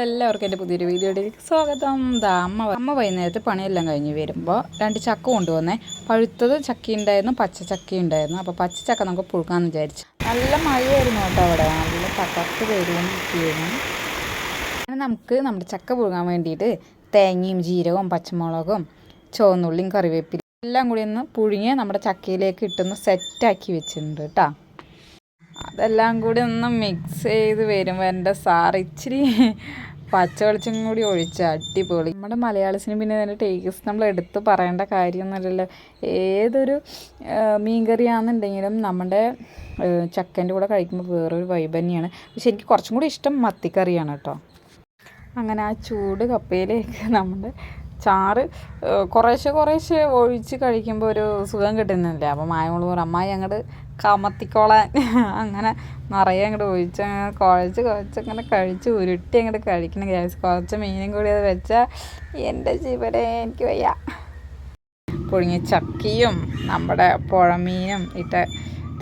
എല്ലാവർക്കും എൻ്റെ പുതിയൊരു വീഡിയോയിലേക്ക് സ്വാഗതം. അമ്മ വൈകുന്നേരത്ത് പണിയെല്ലാം കഴിഞ്ഞ് വരുമ്പോൾ 2 ചക്ക കൊണ്ടുവന്നേ. പഴുത്തത് ചക്ക ഉണ്ടായിരുന്നു, പച്ച ചക്ക ഉണ്ടായിരുന്നു. അപ്പോൾ പച്ച ചക്ക നമുക്ക് പുഴുക്കാമെന്ന് വിചാരിച്ചു. നല്ല മഴയായിരുന്നു കേട്ടോ, അവിടെ നല്ല തകർത്ത് വരുകയും. അങ്ങനെ നമുക്ക് നമ്മുടെ ചക്ക പുഴുകാൻ വേണ്ടിയിട്ട് തേങ്ങയും ജീരകവും പച്ചമുളകും ചുവന്നുള്ളിയും കറിവേപ്പില എല്ലാം കൂടി ഒന്ന് പുഴുങ്ങി നമ്മുടെ ചക്കയിലേക്ക് ഇട്ടൊന്ന് സെറ്റാക്കി വെച്ചിട്ടുണ്ട് കേട്ടോ. അതെല്ലാം കൂടി ഒന്ന് മിക്സ് ചെയ്ത് വരുമ്പോൾ എൻ്റെ സാറ് ഇച്ചിരി പച്ച വെളിച്ചം കൂടി ഒഴിച്ച് അടിപൊളി. നമ്മുടെ മലയാളീസിന് പിന്നെ അതിൻ്റെ ടേസ്റ്റ് നമ്മൾ എടുത്ത് പറയേണ്ട കാര്യമൊന്നുമില്ലല്ലോ. ഏതൊരു മീൻ കറിയാണെന്നുണ്ടെങ്കിലും നമ്മുടെ ചക്കൻ്റെ കൂടെ കഴിക്കുമ്പോൾ വേറൊരു വൈബ് തന്നെയാണ്. പക്ഷെ എനിക്ക് കുറച്ചും കൂടി ഇഷ്ടം മത്തിക്കറിയാണ് കേട്ടോ. അങ്ങനെ ആ ചൂട് കപ്പയിലേക്ക് നമ്മുടെ ചാറ് കുറേശ്ശെ ഒഴിച്ച് കഴിക്കുമ്പോൾ ഒരു സുഖം കിട്ടുന്നില്ല. അപ്പോൾ മായമോള് പറയും അമ്മായി അങ്ങോട്ട് കമത്തിക്കോളാൻ. അങ്ങനെ നിറയെ അങ്ങോട്ട് ഒഴിച്ച് അങ്ങനെ കുഴച്ചങ്ങനെ കഴിച്ച് ഉരുട്ടി അങ്ങോട്ട് കഴിക്കണം. ഗ്യാസ് കുറച്ച് മീനും കൂടി അത് വെച്ചാൽ എൻ്റെ ജീവനെ എനിക്ക് വയ്യ. പുഴുങ്ങിയ ചക്കയും നമ്മുടെ പുഴമീനും ഇട്ട്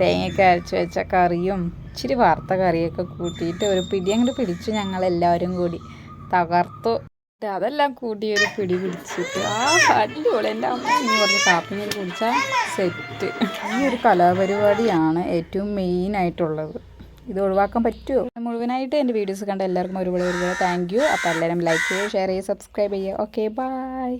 തേങ്ങയൊക്കെ അരച്ച് വെച്ച കറിയും ഇച്ചിരി വറുത്ത കറിയൊക്കെ കൂട്ടിയിട്ട് ഒരു പിടി അങ്ങോട്ട് പിടിച്ചു. ഞങ്ങളെല്ലാവരും കൂടി തകർത്തു. അതെല്ലാം കൂട്ടി ഒരു പിടി പിടിച്ചിട്ട് അടിപൊളി. എൻ്റെ അമ്മ ഇനി കുറച്ച് കാപ്പിയും കുടിച്ചാൽ സെറ്റ്. ഈ ഒരു കലാപരിപാടിയാണ് ഏറ്റവും മെയിനായിട്ടുള്ളത്. ഇത് ഒഴിവാക്കാൻ പറ്റുമോ? മുഴുവനായിട്ട് എൻ്റെ വീഡിയോസ് കണ്ട എല്ലാവർക്കും ഒരുപാട് താങ്ക് യു. അപ്പോൾ എല്ലാവരും ലൈക്ക് ചെയ്യുക, ഷെയർ ചെയ്യുക, സബ്സ്ക്രൈബ് ചെയ്യുക. Okay, by.